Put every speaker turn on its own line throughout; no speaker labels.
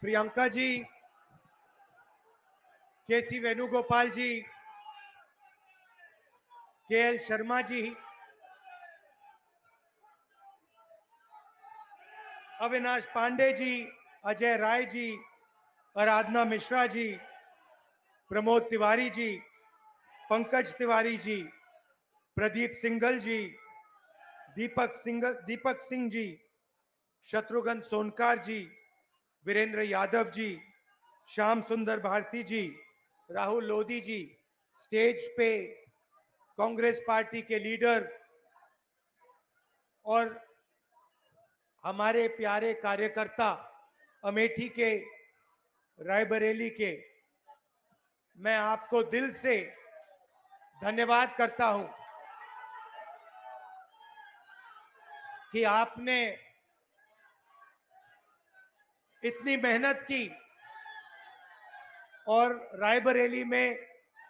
प्रियंका जी, केसी वेणुगोपाल जी, KL Sharma ji, Avinash Pandey ji, Ajay Rai ji, Aradhana Mishra ji, Pramod Tiwari ji, Pankaj Tiwari ji, Pradeep Singhal जी, दीपक सिंह जी, शत्रुघ्न सोनकार जी, वीरेंद्र यादव जी, श्याम सुंदर भारती जी, राहुल लोधी जी, stage पे Congress party के लीडर और हमारे प्यारे कार्यकर्ता अमेठी के, रायबरेली के, मैं आपको दिल से धन्यवाद करता हूं कि आपने इतनी मेहनत की और रायबरेली में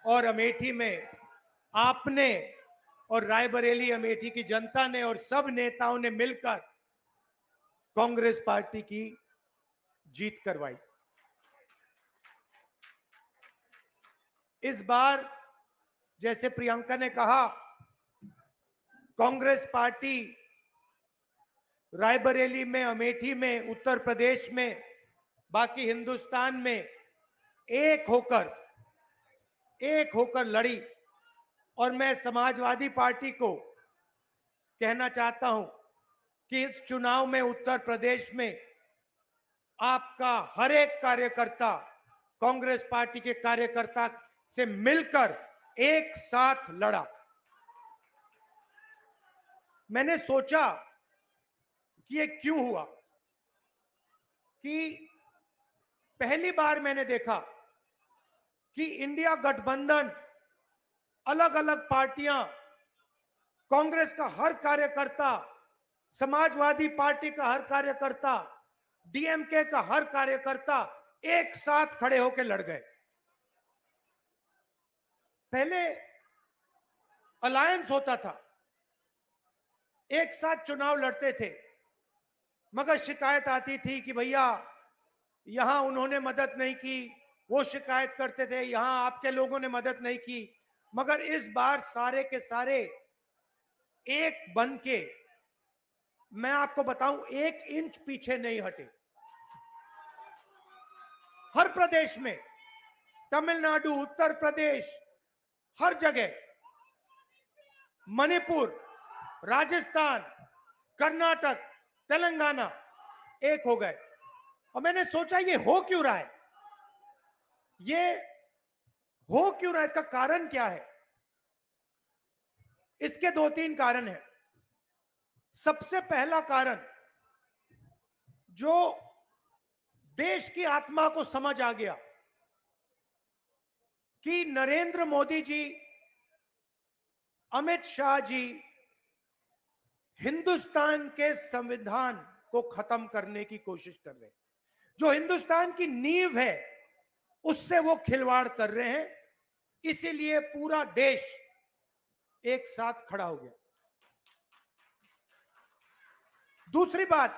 और अमेठी में आपने और रायबरेली अमेठी की जनता ने और सब नेताओं ने मिलकर कांग्रेस पार्टी की जीत करवाई। इस बार जैसे प्रियंका ने कहा, कांग्रेस पार्टी रायबरेली में, अमेठी में, उत्तर प्रदेश में, बाकी हिंदुस्तान में एक होकर लड़ी। और मैं समाजवादी पार्टी को कहना चाहता हूं कि इस चुनाव में उत्तर प्रदेश में आपका हर एक कार्यकर्ता कांग्रेस पार्टी के कार्यकर्ता से मिलकर एक साथ लड़ा। मैंने सोचा कि ये क्यों हुआ, कि पहली बार मैंने देखा कि इंडिया गठबंधन, अलग अलग पार्टियां, कांग्रेस का हर कार्यकर्ता, समाजवादी पार्टी का हर कार्यकर्ता, डीएमके का हर कार्यकर्ता एक साथ खड़े होकर लड़ गए। पहले अलायंस होता था, एक साथ चुनाव लड़ते थे, मगर शिकायत आती थी कि भैया यहां उन्होंने मदद नहीं की, वो शिकायत करते थे यहां आपके लोगों ने मदद नहीं की। मगर इस बार सारे के सारे एक बन के, मैं आपको बताऊं, 1 इंच पीछे नहीं हटे। हर प्रदेश में, तमिलनाडु, उत्तर प्रदेश, हर जगह, मणिपुर, राजस्थान, कर्नाटक, तेलंगाना एक हो गए। और मैंने सोचा ये हो क्यों रहा है, ये हो क्यों रहा है, इसका कारण क्या है। इसके 2-3 कारण हैं। सबसे पहला कारण, जो देश की आत्मा को समझ आ गया कि नरेंद्र मोदी जी, अमित शाह जी हिंदुस्तान के संविधान को खत्म करने की कोशिश कर रहे हैं। जो हिंदुस्तान की नींव है उससे वो खिलवाड़ कर रहे हैं। इसीलिए पूरा देश एक साथ खड़ा हो गया। दूसरी बात,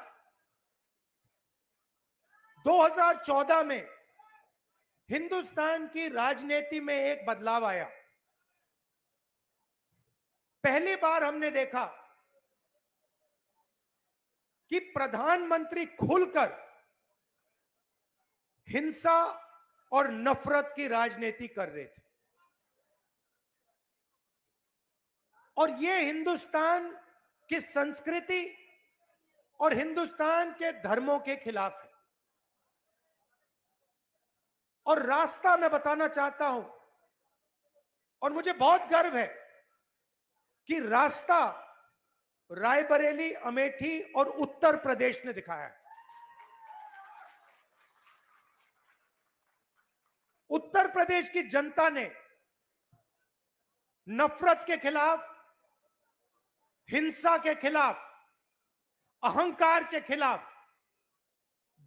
2014 में हिंदुस्तान की राजनीति में एक बदलाव आया। पहली बार हमने देखा कि प्रधानमंत्री खुलकर हिंसा और नफरत की राजनीति कर रहे थे। और यह हिंदुस्तान की संस्कृति और हिंदुस्तान के धर्मों के खिलाफ है। और रास्ता मैं बताना चाहता हूं, और मुझे बहुत गर्व है कि रास्ता रायबरेली, अमेठी और उत्तर प्रदेश ने दिखाया है। उत्तर प्रदेश की जनता ने नफरत के खिलाफ, हिंसा के खिलाफ, अहंकार के खिलाफ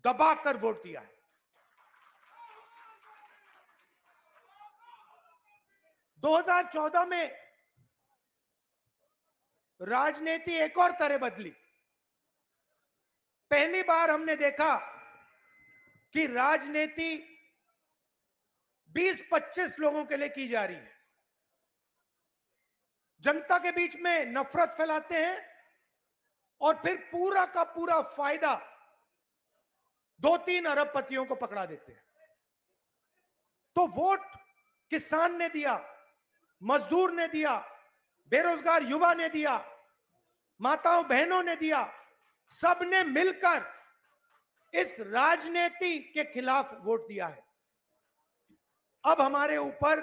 दबाकर वोट दिया है। 2014 में राजनीति एक और तरह बदली। पहली बार हमने देखा कि राजनीति 20-25 लोगों के लिए की जा रही है, जनता के बीच में नफरत फैलाते हैं और फिर पूरा का पूरा फायदा 2-3 अरबपतियों को पकड़ा देते हैं। तो वोट किसान ने दिया, मजदूर ने दिया, बेरोजगार युवा ने दिया, माताओं बहनों ने दिया, सबने मिलकर इस राजनीति के खिलाफ वोट दिया है। अब हमारे ऊपर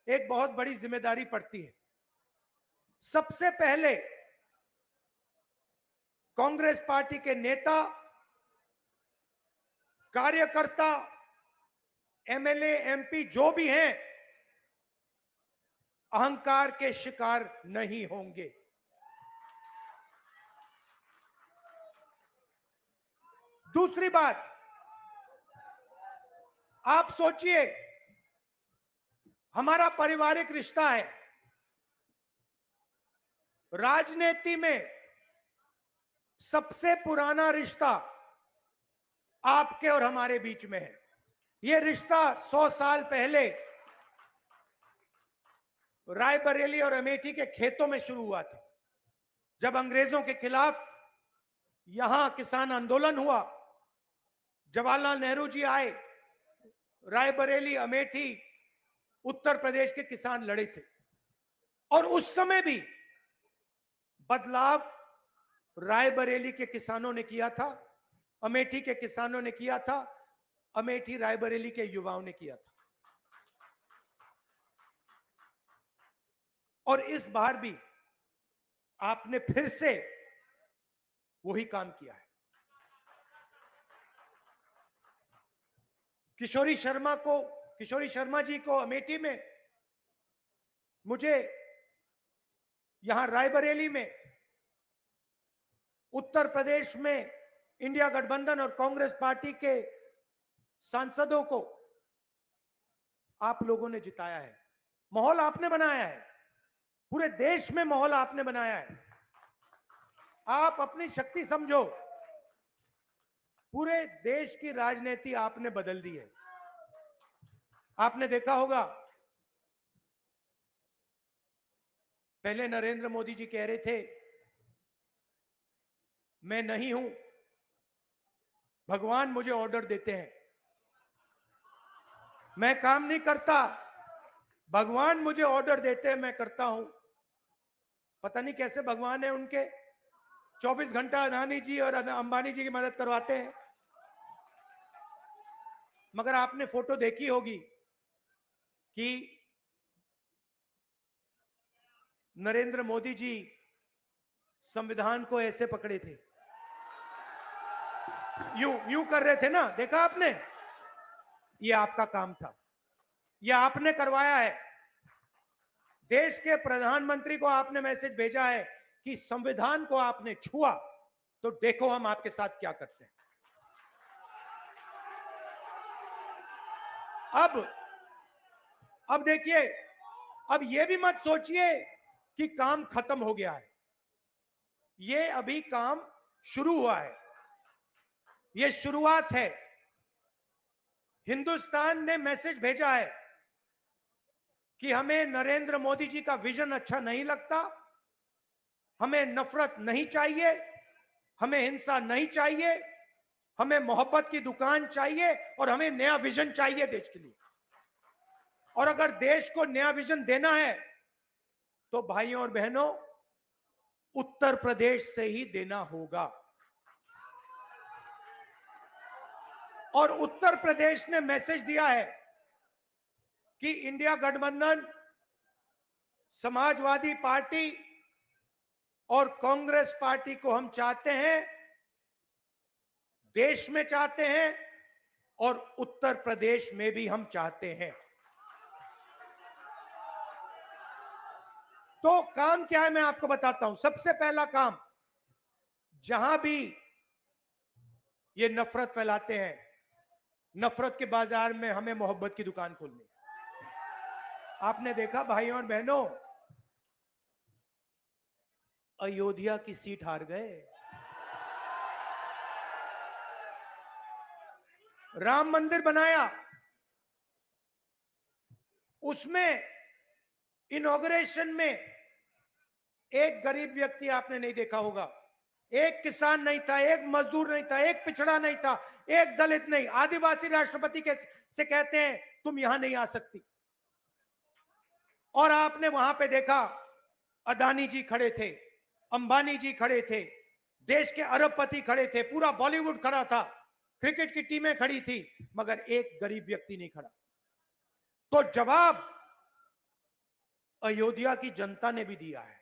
एक बहुत बड़ी जिम्मेदारी पड़ती है। सबसे पहले कांग्रेस पार्टी के नेता, कार्यकर्ता, एमएलए, एमपी जो भी हैं, अहंकार के शिकार नहीं होंगे। दूसरी बात, आप सोचिए, हमारा पारिवारिक रिश्ता है, राजनीति में सबसे पुराना रिश्ता आपके और हमारे बीच में है। यह रिश्ता 100 साल पहले रायबरेली और अमेठी के खेतों में शुरू हुआ था। जब अंग्रेजों के खिलाफ यहां किसान आंदोलन हुआ, जवाहरलाल नेहरू जी आए, रायबरेली, अमेठी, उत्तर प्रदेश के किसान लड़े थे और उस समय भी बदलाव रायबरेली के किसानों ने किया था, अमेठी के किसानों ने किया था, अमेठी रायबरेली के युवाओं ने किया था। और इस बार भी आपने फिर से वही काम किया है। किशोरी शर्मा जी को अमेठी में, मुझे यहां रायबरेली में, उत्तर प्रदेश में इंडिया गठबंधन और कांग्रेस पार्टी के सांसदों को आप लोगों ने जिताया है। माहौल आपने बनाया है, पूरे देश में माहौल आपने बनाया है। आप अपनी शक्ति समझो, पूरे देश की राजनीति आपने बदल दी है। आपने देखा होगा, पहले नरेंद्र मोदी जी कह रहे थे मैं नहीं हूं, भगवान मुझे ऑर्डर देते हैं, मैं काम नहीं करता, भगवान मुझे ऑर्डर देते हैं, मैं करता हूं। पता नहीं कैसे भगवान है उनके, 24 घंटा अदानी जी और अंबानी जी की मदद करवाते हैं। मगर आपने फोटो देखी होगी कि नरेंद्र मोदी जी संविधान को ऐसे पकड़े थे, यूं यूं कर रहे थे ना, देखा आपने? ये आपका काम था, ये आपने करवाया है। देश के प्रधानमंत्री को आपने मैसेज भेजा है कि संविधान को आपने छुआ तो देखो हम आपके साथ क्या करते हैं। अब देखिए, अब ये भी मत सोचिए कि काम खत्म हो गया है, ये अभी काम शुरू हुआ है, ये शुरुआत है। हिंदुस्तान ने मैसेज भेजा है कि हमें नरेंद्र मोदी जी का विजन अच्छा नहीं लगता, हमें नफरत नहीं चाहिए, हमें हिंसा नहीं चाहिए, हमें मोहब्बत की दुकान चाहिए और हमें नया विजन चाहिए देश के लिए। और अगर देश को नया विजन देना है तो भाइयों और बहनों, उत्तर प्रदेश से ही देना होगा। और उत्तर प्रदेश ने मैसेज दिया है कि इंडिया गठबंधन, समाजवादी पार्टी और कांग्रेस पार्टी को हम चाहते हैं, देश में चाहते हैं और उत्तर प्रदेश में भी हम चाहते हैं। तो काम क्या है मैं आपको बताता हूं। सबसे पहला काम, जहां भी ये नफरत फैलाते हैं, नफरत के बाजार में हमें मोहब्बत की दुकान खोलनी। आपने देखा भाइयों और बहनों, अयोध्या की सीट हार गए, राम मंदिर बनाया, उसमें इनॉग्रेशन में एक गरीब व्यक्ति आपने नहीं देखा होगा, एक किसान नहीं था, एक मजदूर नहीं था, एक पिछड़ा नहीं था, एक दलित नहीं, आदिवासी राष्ट्रपति से कहते हैं तुम यहां नहीं आ सकती। और आपने वहां पे देखा अदानी जी खड़े थे, अंबानी जी खड़े थे, देश के अरबपति खड़े थे, पूरा बॉलीवुड खड़ा था, क्रिकेट की टीमें खड़ी थी, मगर एक गरीब व्यक्ति नहीं खड़ा। तो जवाब अयोध्या की जनता ने भी दिया है।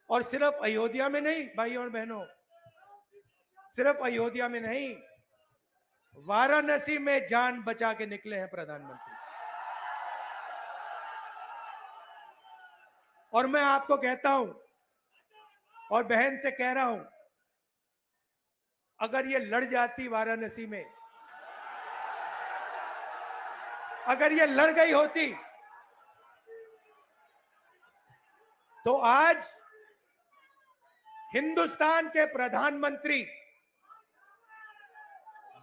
और सिर्फ अयोध्या में नहीं भाइयों और बहनों, सिर्फ अयोध्या में नहीं, वाराणसी में जान बचा के निकले हैं प्रधानमंत्री। और मैं आपको कहता हूं और बहन से कह रहा हूं, अगर ये लड़ जाती वाराणसी में, अगर ये लड़ गई होती, तो आज हिंदुस्तान के प्रधानमंत्री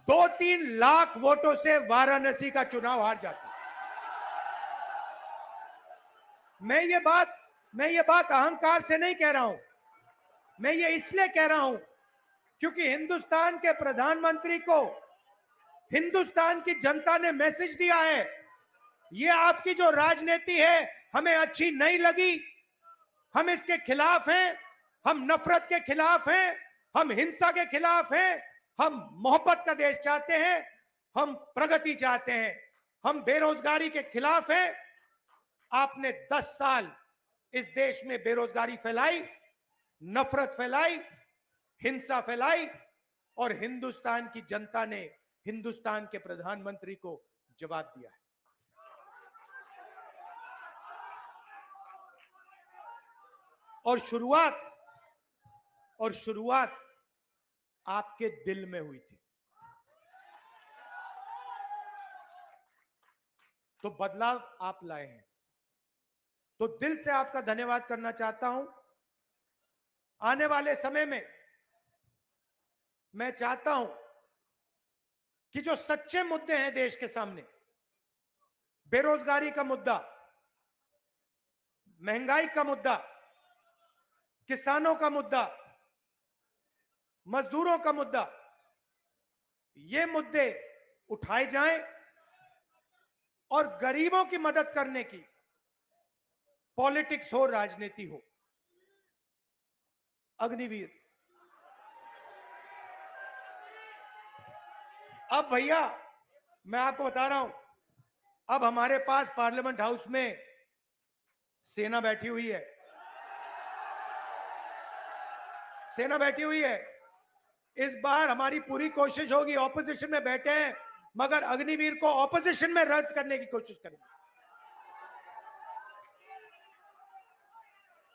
2-3 लाख वोटों से वाराणसी का चुनाव हार जाते। मैं ये बात अहंकार से नहीं कह रहा हूं, मैं ये इसलिए कह रहा हूं क्योंकि हिंदुस्तान के प्रधानमंत्री को हिंदुस्तान की जनता ने मैसेज दिया है, ये आपकी जो राजनीति है हमें अच्छी नहीं लगी, हम इसके खिलाफ हैं, हम नफरत के खिलाफ हैं, हम हिंसा के खिलाफ हैं, हम मोहब्बत का देश चाहते हैं, हम प्रगति चाहते हैं, हम बेरोजगारी के खिलाफ हैं। आपने 10 साल इस देश में बेरोजगारी फैलाई, नफरत फैलाई, हिंसा फैलाई, और हिंदुस्तान की जनता ने हिंदुस्तान के प्रधानमंत्री को जवाब दिया है। और शुरुआत आपके दिल में हुई थी, तो बदलाव आप लाए हैं, तो दिल से आपका धन्यवाद करना चाहता हूं। आने वाले समय में मैं चाहता हूं कि जो सच्चे मुद्दे हैं देश के सामने, बेरोजगारी का मुद्दा, महंगाई का मुद्दा, किसानों का मुद्दा, मजदूरों का मुद्दा, ये मुद्दे उठाए जाएं और गरीबों की मदद करने की पॉलिटिक्स हो, राजनीति हो। अग्निवीर, अब भैया मैं आपको बता रहा हूं, अब हमारे पास पार्लियामेंट हाउस में सेना बैठी हुई है, सेना बैठी हुई है। इस बार हमारी पूरी कोशिश होगी, ऑपोजिशन में बैठे हैं मगर अग्निवीर को ऑपोजिशन में रद्द करने की कोशिश करेंगे।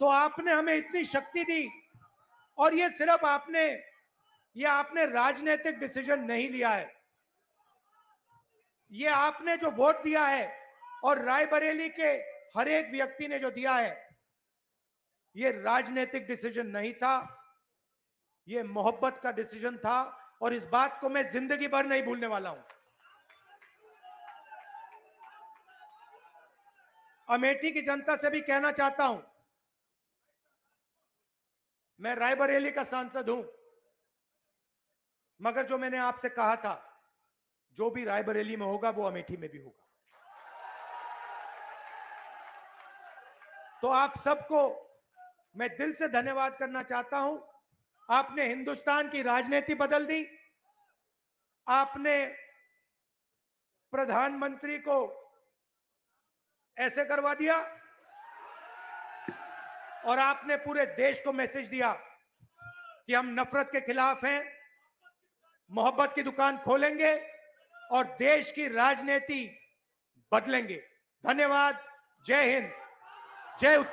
तो आपने हमें इतनी शक्ति दी, और ये सिर्फ आपने राजनीतिक डिसीजन नहीं लिया है, ये आपने जो वोट दिया है और रायबरेली के हर एक व्यक्ति ने जो दिया है, ये राजनीतिक डिसीजन नहीं था, ये मोहब्बत का डिसीजन था, और इस बात को मैं जिंदगी भर नहीं भूलने वाला हूं। अमेठी की जनता से भी कहना चाहता हूं, मैं रायबरेली का सांसद हूं, मगर जो मैंने आपसे कहा था, जो भी रायबरेली में होगा वो अमेठी में भी होगा। तो आप सबको मैं दिल से धन्यवाद करना चाहता हूं। आपने हिंदुस्तान की राजनीति बदल दी, आपने प्रधानमंत्री को ऐसे करवा दिया, और आपने पूरे देश को मैसेज दिया कि हम नफरत के खिलाफ हैं, मोहब्बत की दुकान खोलेंगे और देश की राजनीति बदलेंगे। धन्यवाद। जय हिंद, जय उत्तर।